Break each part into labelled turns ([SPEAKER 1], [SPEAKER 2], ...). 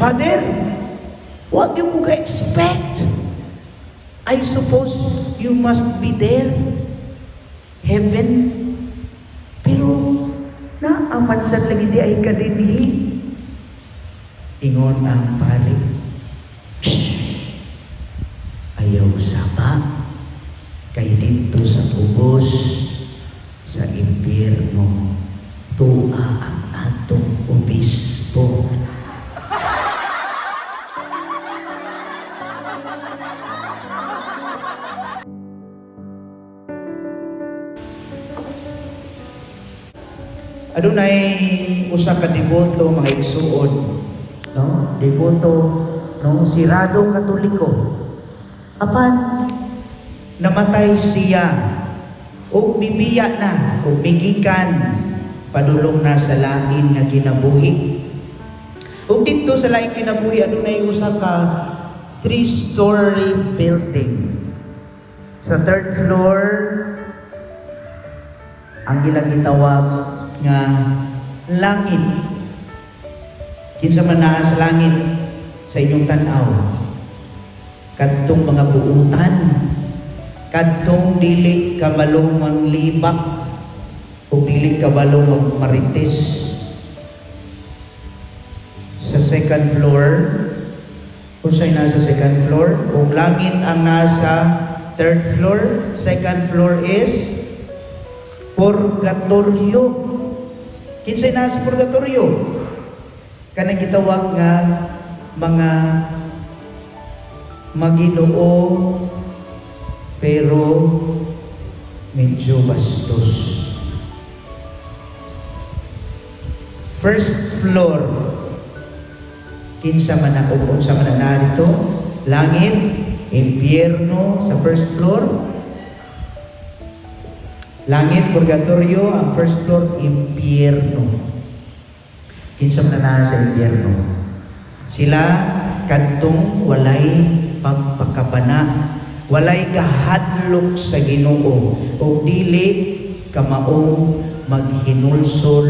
[SPEAKER 1] Father, what you could expect? I suppose you must be there, heaven. Pero naaman sa lagi di ay kadinhi. Ingon ang pari, ayaw saba kay dito sa tubos sa impyerno tua ang atong obispo. Adunay usa ka deboto mga igsuon, no? Deboto no siradong Katoliko. Apan namatay siya ug mibiya na ug migikan padulong na sa lain nga kinabuhi. Ug dito sa lain kinabuhi adunay usa ka 3-story building. Sa 3rd floor ang ilang gitawag nga langit. Kinsa man naa sa langit sa inyong tan-aw, kadtong mga buutan, kadtong dili kabalong manglibak o dili kabalong magmarites. Sa 2nd floor, unsay nasa 2nd floor, o langit ang nasa 3rd floor. 2nd floor is purgatorio. Kinsay nasa purgatorio? Kanang gitawag nga mga Maginoo pero medyo bastos. 1st floor, kinsa man ako, unsa man narito, langit, impyerno sa 1st floor. Langit, purgatorio, ang 1st floor, impyerno. Kinsa man na sa impyerno. Sila kadtong walay pagpakabana, walay kahadlok sa Ginoo, o dili kamaong maghinulsol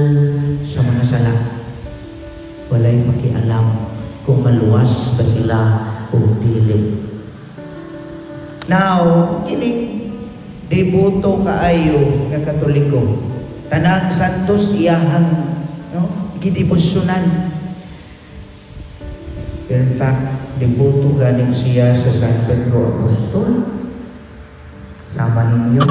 [SPEAKER 1] sa mga sala. Walay makialam kung maluwas ba sila o dili. Now, kini deboto kaayo nga Katoliko, tanang santos iyahang gidebosyonan. In fact, deboto galing siya sa San Pedro Apostol. Sama ninyo.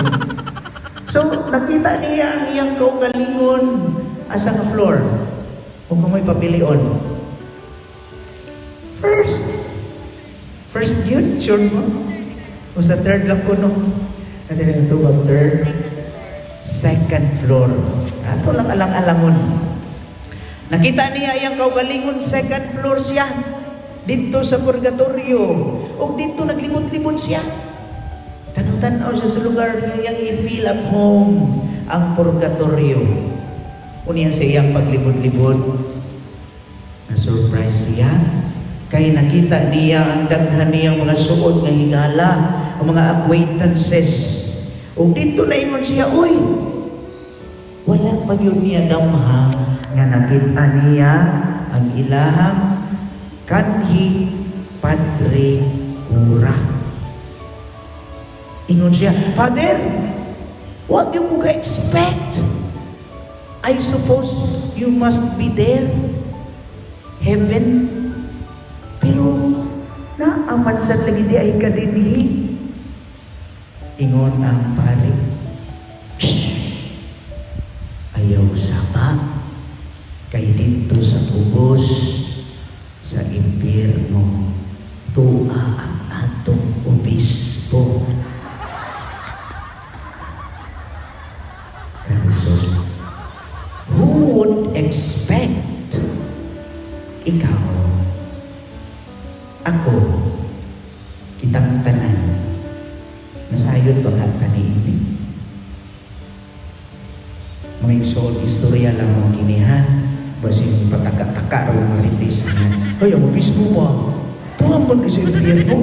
[SPEAKER 1] So, nakita niya ang iyang kaugalingon asa nga floor. Kung may papilion. First yun, sure mo? O sa 3rd lang ko, no? Natin na ito, 3rd, 2nd floor. Ato lang alang-alangon. Nakita niya iyang kaugalingon, 2nd floor siya. Dito sa purgatorio. O dito naglibot-libot siya. Tanaw-tanaw siya sa lugar niya iyang i-feel at home ang purgatorio. Unya sa iyang paglibot-libot. Na-surprise siya. Kaya nakita niya ang daghan niyang mga suod nga higala, ang mga acquaintances. O dito na ingon siya, uy, wala pa yun niya damha nga nakita niya ang ilahang kanhi Padre Cura. Ingon siya, Father, what you could expect? I suppose you must be there, heaven. Pero naaman sa lagi di ay kadinhi. Ingon ang pari, ayaw saba kay dito sa tubos sa impyerno tua ang atong obispo. Who would expect ikaw, ako, kitang tanan, nasayod ba nga kanini? Mga igsoon, istorya lang mga kinihan, basing pataka-taka o maritis na, ay, ang obispo mo, tuwang mo sa impyerno.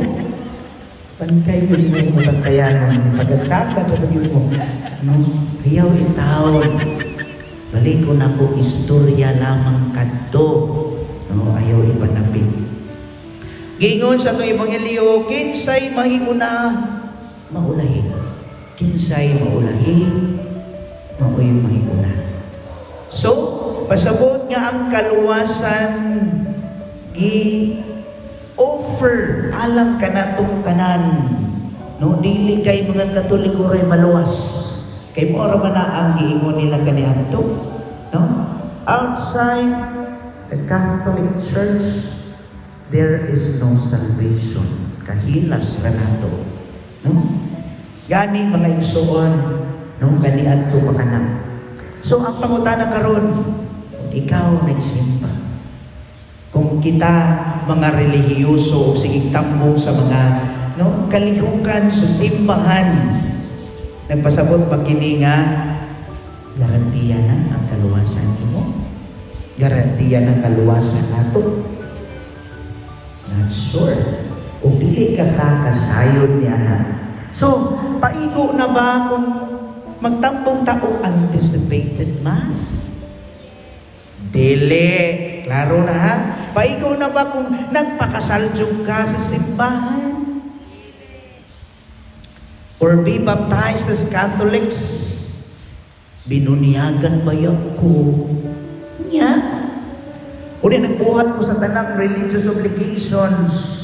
[SPEAKER 1] Pankay mo yung mga pagkayanan, pagagsaka na yun mo. No? Hiyaw itaon. Balik ko na po, istorya lamang kadto. No? Ayaw ipanapit. Gingon sa itong ebanghelyo, kinsay mahiuna, maulahi. Kinsay maulahi, maoy mahiuna. So, pasabot nga ang kaluwasan gi-offer alang kanatong tanan. No, dili kay mga Katoliko ray maluwas. Kay mo ra man na ang giingon nila kaniadto. No? Outside the Catholic Church, there is no salvation. Kahilas ka nato. No? Gani mga igsoon, no? Kaniadto pa kana. So, ang pangutana karon, ikaw nagsimba. Kung kita mga relihiyoso o sigig tambong sa mga kalihukan sa simbahan, nagpasabot pa kini nga garantiya na ang kaluwasan nimo. Garantiya ng kaluwasan nato. Not sure. O dili ka kasayod niya na. So, paigo na ba kung magtambong tao anticipated mass? Dili. Klaro na ha? Paigo na ba kung nagpakasaljong ka sa simbahan? Or be baptized as Catholics? Binunyagan ba ko? Nya? O di nagbuhat ko sa tanang religious obligations.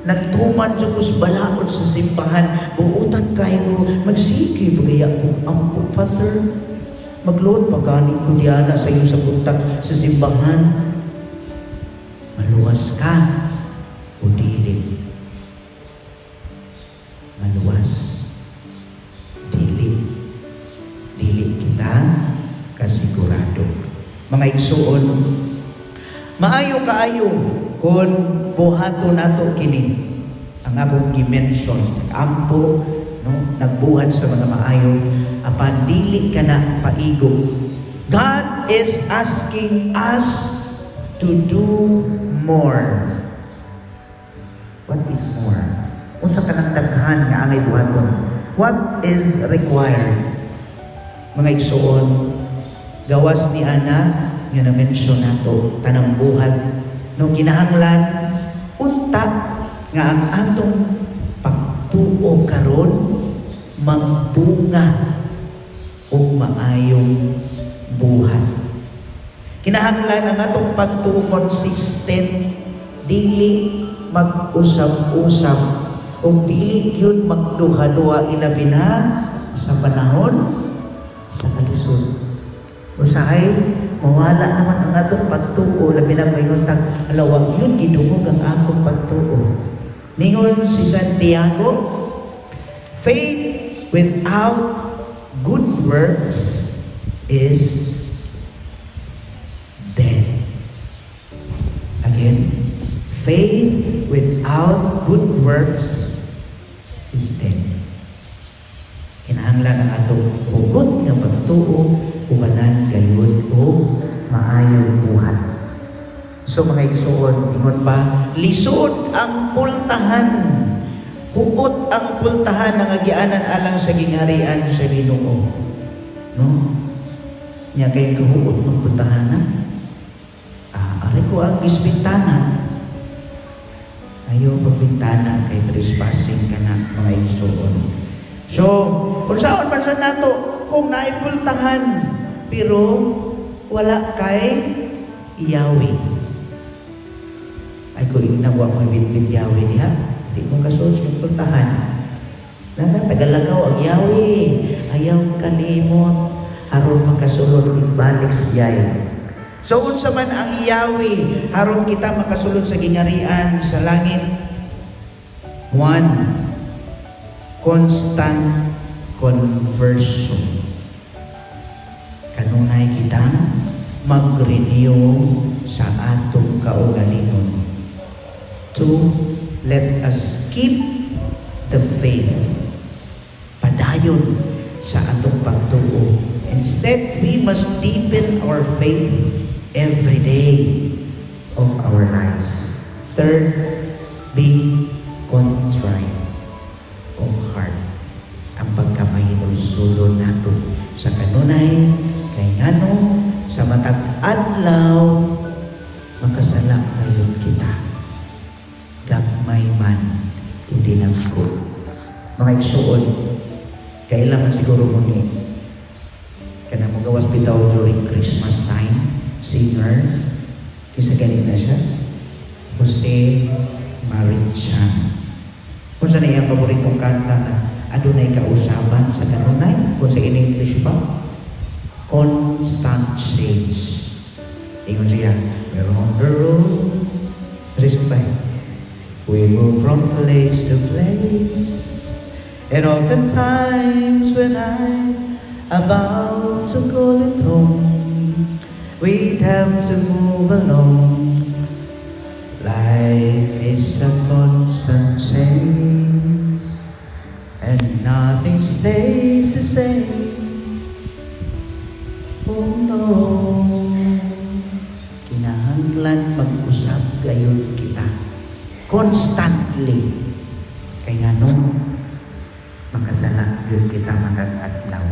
[SPEAKER 1] Nagtuman siya ko sa balaod sa simbahan. Buutan kayo, magsige, bagaya ko, ampo, Father. Magload, pagani ko diyan sa iyo sa buntag sa simbahan. Maluwas ka o dili? Maluwas. Dili. Dili kita kasigurado. Mga igsuon, maayo kaayo kung buhato nato kini ang akong gimension ampo nagbuhat sa mga maayo apan dili ka na paigo. God is asking us to do more. What is more? Unsa ka nang daghan nga angay buhaton? What is required? Mga igsuon, gawas ni Ana nga na-mention nato tanang buhat kinahanglan unta nga ang atong pagtuo karon magbunga o maayong buhat. Kinahanglan ang atong pagtuo consistent, dili mag-usap-usap o dili yun magduha-duha ilabi na sa panahon sa kalusod. Usahay mawala naman ang atong pagtuo, labi na mayon tag alawag yun gidungog ang akong pagtuo. Ningon si Santiago, faith without good works is dead. Again, faith without good works is dead. Kinahanglan ang atong hugot nga pagtuo ubanan gayud o maayong buhat. So mga igsoon, ingon pa, lisod ang pultahan. Hupot ang pultahan ng agianan alang sa gingharian sa Ginoo. No? Nya kay kahuot ng pultahan na. Ari ko ang isbintana. Ayaw pagbintana kay trespassing ka na mga igsoon. So, kung saan man sa nato, kung naipultahan, pero wala kay Yahweh. Ay ko ignawa mo bitbit Yahweh niya, di mo kasunod ng pultahan. Tagalagaw ang Yahweh, ayaw kalimot, aron makasulod igbalik sa Yahweh. So unsa man ang Yahweh, aron kita makasulod sa gingharian sa langit. 1. Constant conversion. Kanunay kitang mag-renew sa atong kaugalingon. 2. Let us keep the faith. Padayon sa atong pagtuo. Instead, we must deepen our faith every day of our lives. 3. Be contrite of heart. Ang pagkamahinulsulo nato sa kanunay kay ngano sa matag adlaw makasala kayon kita. mga igsuon, kailangan siguro mo ni kana mo gawas bitaw during Christmas time, singer, kisa ganit na siya, Jose Marichan. Kung sa na iyang paboritong kanta na adunay kausaban sa kanunay, kung sa in English pa, Constant Change. Ingon siya, we're on the road, kasi sumpay, we move from place to place. And oftentimes when I'm about to call it home, we'd have to move along. Life is a constant change, and nothing stays the same. Oh no, kinahanglan mag-usap gayon kita constantly. Kaya nung makasala yun kita makatlaw.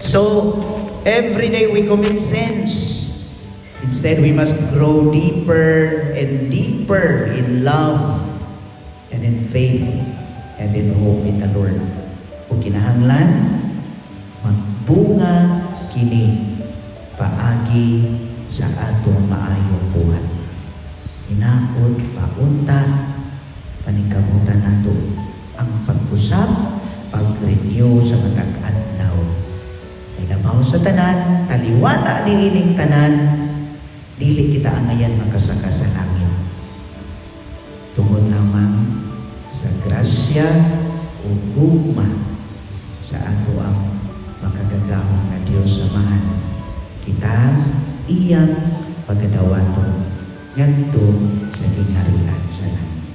[SPEAKER 1] So, every day we commit sins. Instead, we must grow deeper and deeper in love and in faith and in hope in the Lord. Kung kinahanglan, magbunga kini paagi sa atong maayong buhat. Hinaot, paunta, paningkamutan nato ang pag-usap, pag-renew sa matag adlaw. Ay nabaw sa tanan, taliwala ni ining tanan, dili kita angayan makasaka sa langit. Tungod lamang sa grasya o gugma sa ato ang makagagahong na Diyos Amahan. Kita iyang pagadawaton ngadto sa gingharian sa langit.